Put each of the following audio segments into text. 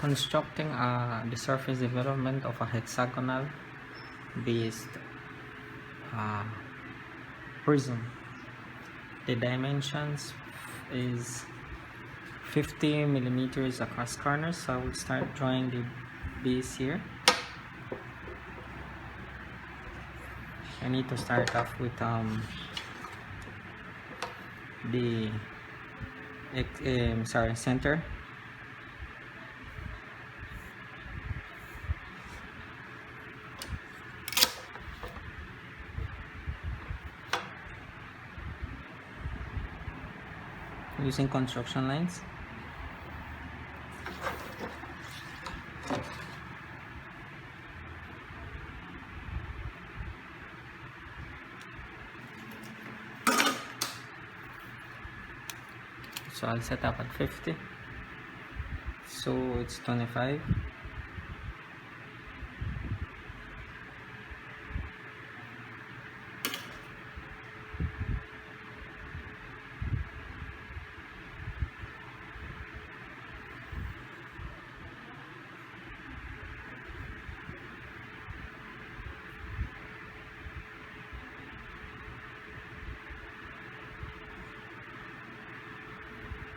constructing the surface development of a hexagonal based prism. The dimensions is 50 millimeters across corners, so I will start drawing the base here. I need to start off with the center. Using construction lines. So I'll set up at 50. So it's 25.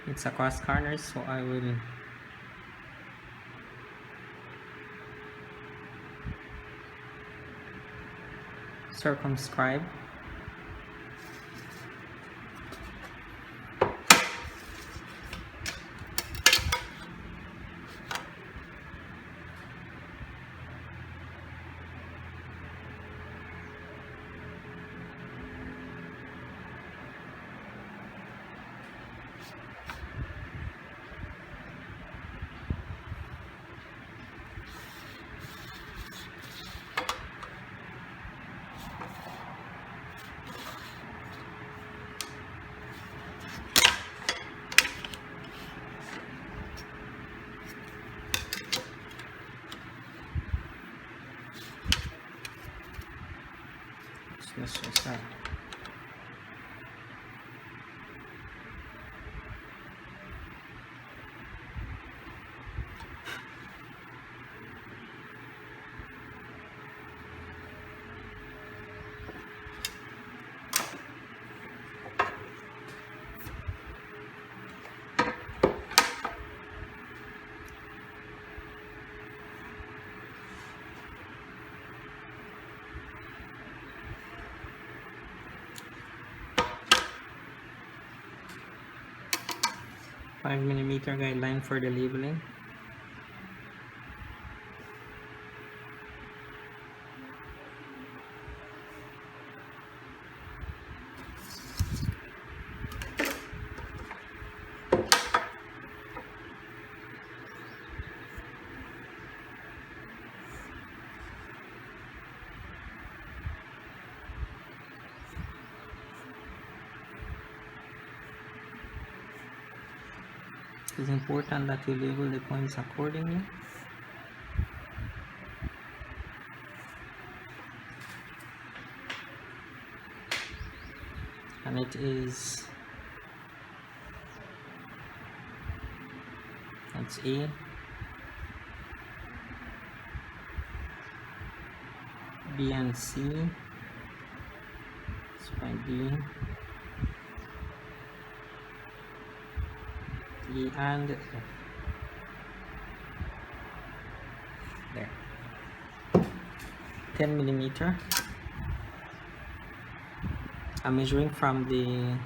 It's across corners, so I will circumscribe. Let's just start. Five millimeter guideline for the labeling. It is important that you label the points accordingly. And it is, that's A, B and C, it's by B, E and F. There. 10 millimeter. I'm measuring from the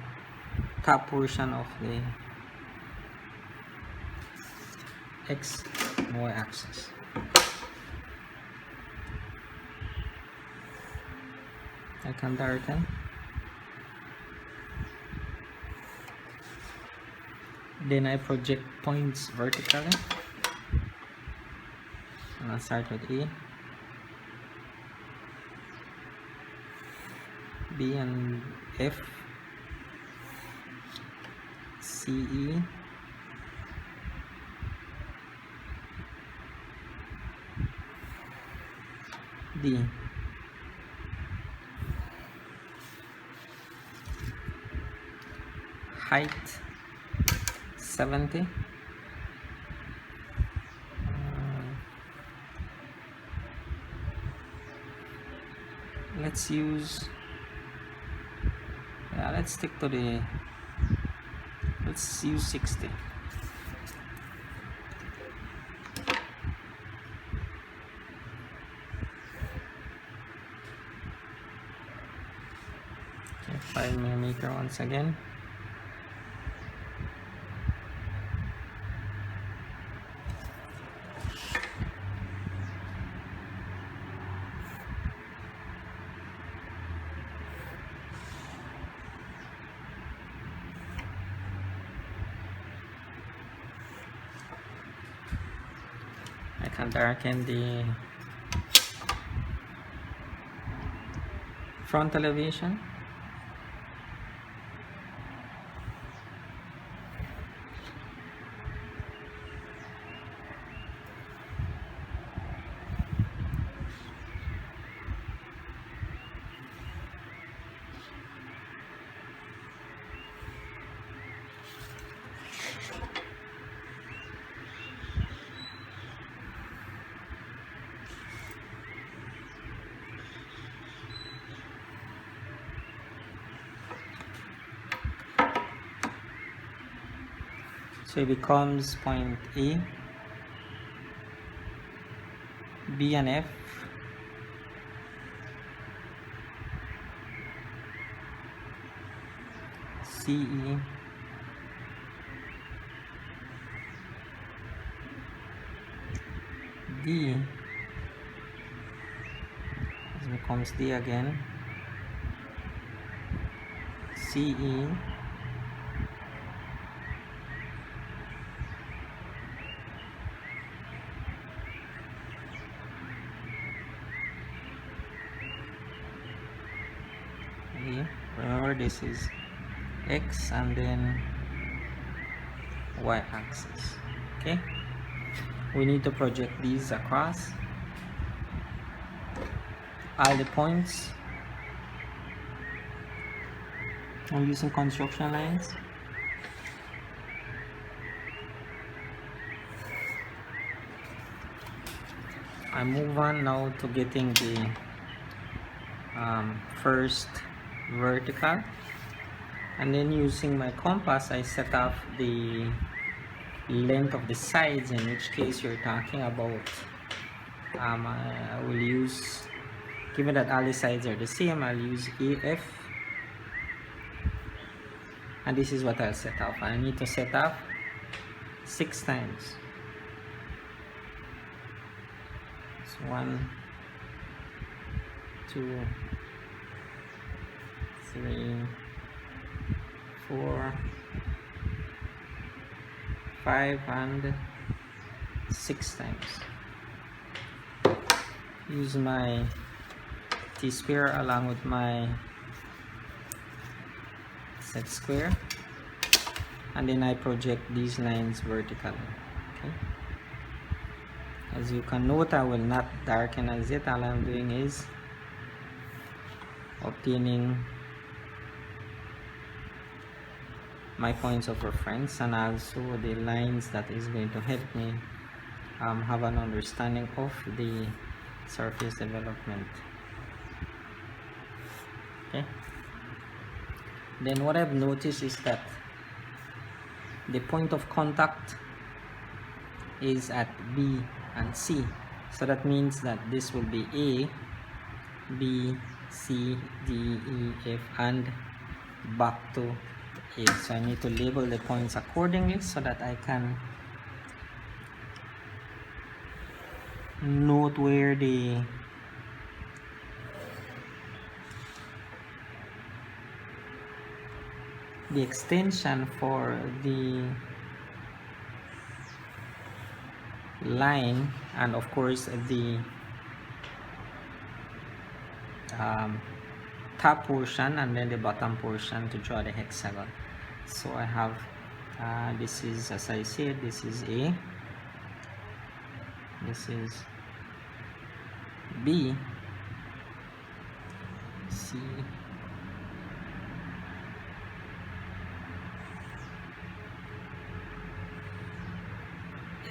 top portion of the X and Y axis. I can darken. Then I project points vertically. And I'll start with A, B and F, C, E, D. Height 70. let's use, yeah, let's stick to the, let's use 60. Okay, 5mm once again. I can darken the front elevation. So it becomes point A, B and F, C, E, D, this becomes D again, C, E, E. Remember this is X and then Y axis. Okay, we need to project these across all the points. I'm using construction lines. I move on now to getting the first vertical, and then using my compass I set off the length of the sides, in which case you're talking about I will use, given that all the sides are the same, I'll use AF, and this is what I'll set off. I need to set off 6 times. So 1, 2, 3, 4, 5 and 6 times. Use my T-square along with my set square, and then I project these lines vertically. Okay, as you can note, I will not darken as yet. All I'm doing is obtaining my points of reference and also the lines that is going to help me have an understanding of the surface development. Okay, then what I've noticed is that the point of contact is at B and C, so that means that this will be A, B, C, D, E, F and back to A. So I need to label the points accordingly so that I can note where the extension for the line, and of course the top portion and then the bottom portion to draw the hexagon. So I have this is, as I said, this is A, this is B, C,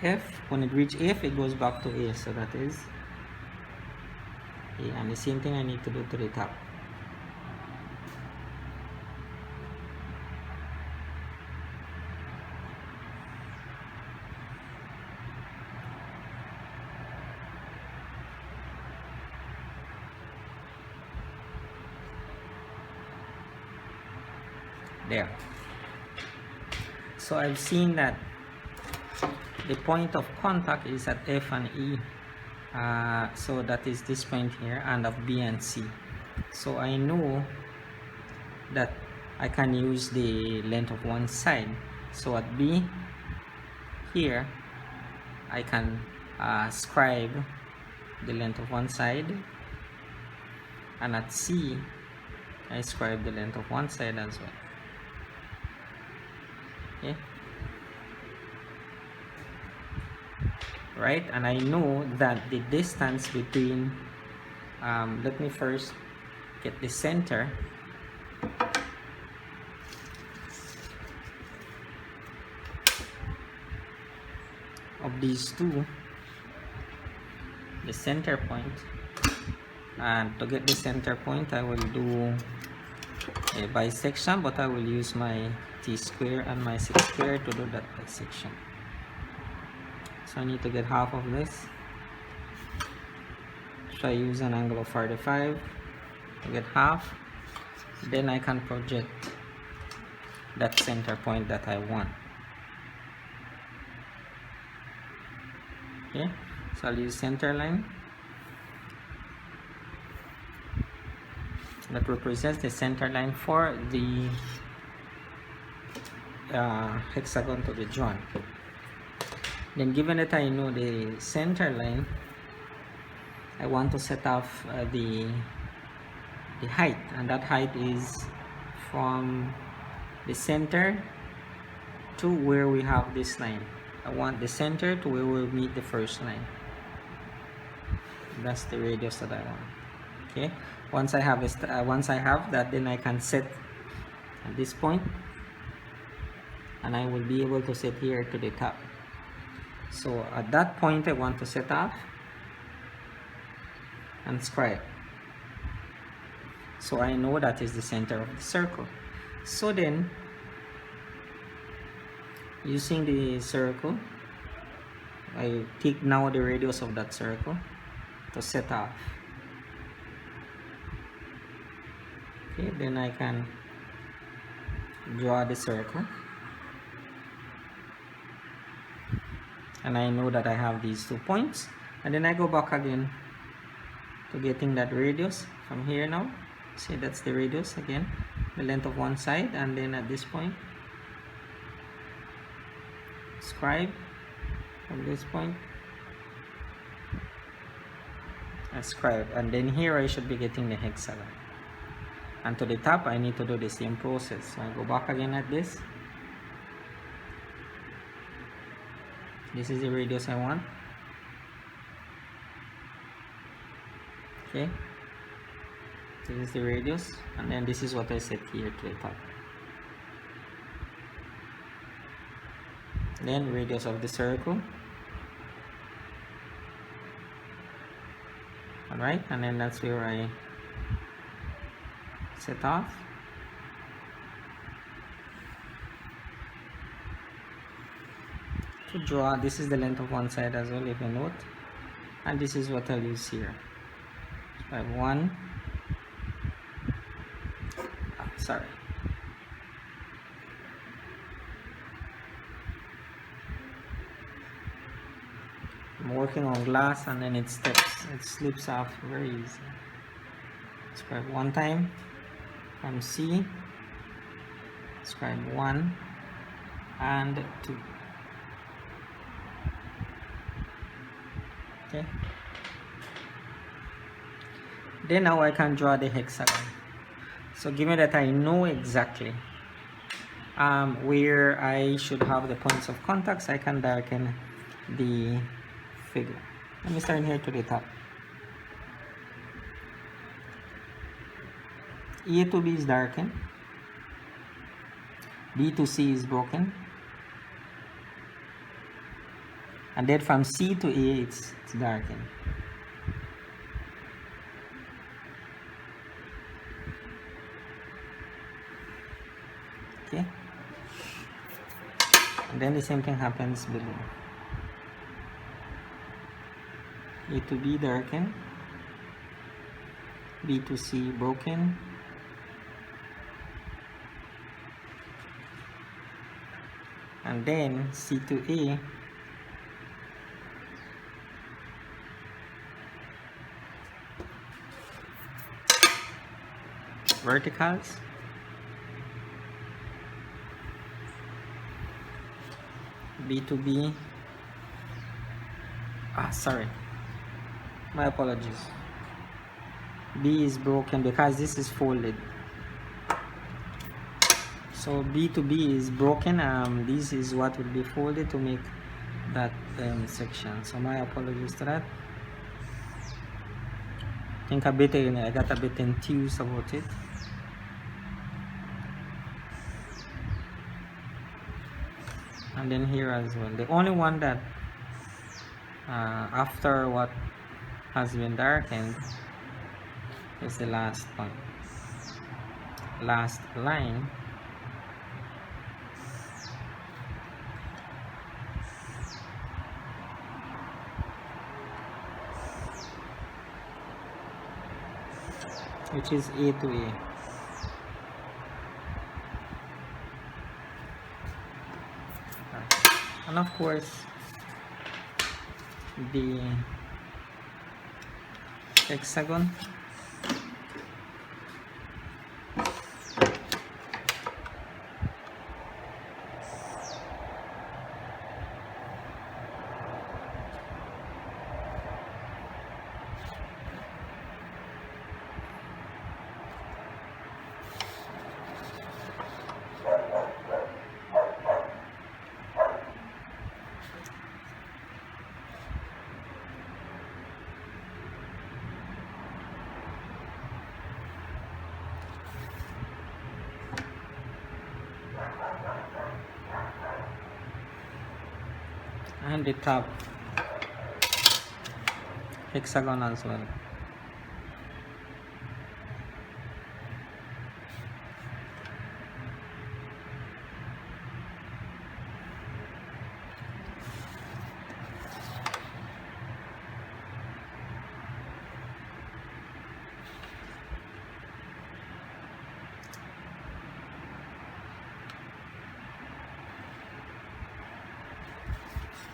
F. When it reaches F, it goes back to A, so that is Okay, and the same thing I need to do to the top. There. So I've seen that the point of contact is at F and E. So that is this point here, and of B and C. So I know that I can use the length of one side. So at B here, I can scribe the length of one side, and at C, I scribe the length of one side as well. Okay. Right, and I know that the distance between let me first get the center of these two, the center point, and to get the center point I will do a bisection, but I will use my t-square and my 6 square to do that bisection. So I need to get half of this. So I use an angle of 45 to get half. Then I can project that center point that I want. Okay, so I'll use center line that represents the center line for the hexagon to be drawn. Then, given that I know the center line, I want to set off the height, and that height is from the center to where we have this line. I want the center to where we'll meet the first line. That's the radius that I want. Okay. Once I have that, then I can set at this point, and I will be able to set here to the top. So at that point I want to set off and scribe. So I know that is the center of the circle. So then, using the circle, I take now the radius of that circle to set off. Okay, then I can draw the circle, and I know that I have these 2 points, and then I go back again to getting that radius from here now. See, that's the radius again, the length of one side, and then at this point scribe from this point, I scribe, and then here I should be getting the hexagon. And to the top I need to do the same process. So I go back again at this. This is the radius I want. Okay, this is the radius, and then this is what I set here to the top. Then radius of the circle. Alright, and then that's where I set off. To draw, this is the length of one side as well, if you note, and this is what I'll use here. So I have one, sorry, I'm working on glass, and then it slips off very easy. Scribe one time from C, scribe 1 and 2. Okay, then now I can draw the hexagon. So given that I know exactly where I should have the points of contacts, I can darken the figure. Let me start here to the top. A to B is darkened, B to C is broken, and then from C to A it's darkened. Okay, and then the same thing happens below. A to B darken, B to C broken, and then C to A verticals, B to B, sorry, my apologies, B is broken because this is folded, so B to B is broken. This is what will be folded to make that section, so my apologies to that. I think I got a bit enthused about it. And then here as well, the only one that after what has been darkened is the last one, last line, which is A to A. And of course the hexagon and the top hexagon as well.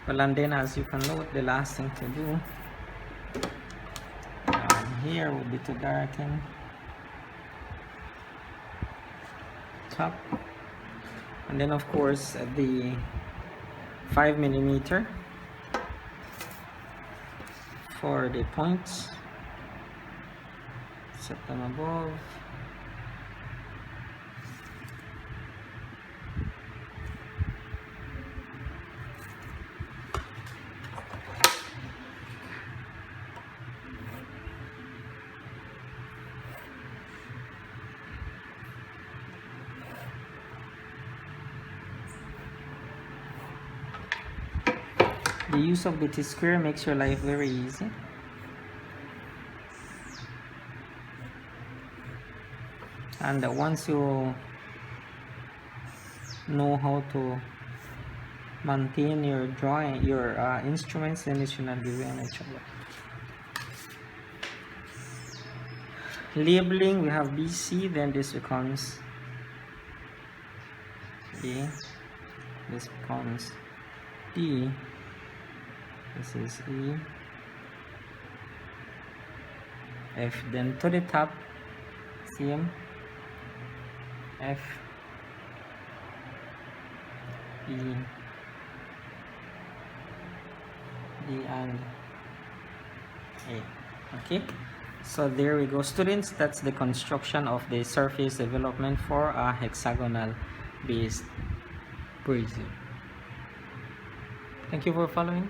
Well, and then as you can note, the last thing to do here will be to darken top, and then of course the 5mm for the points, set them above. The use of the T-square makes your life very easy. And once you know how to maintain your drawing, your instruments, then it should not be very much trouble. Labeling, we have BC, then this becomes A, this becomes D, this is E, F, then to the top, same, F, E, D, and A. Okay, so there we go, students. That's the construction of the surface development for a hexagonal based prism. Thank you for following.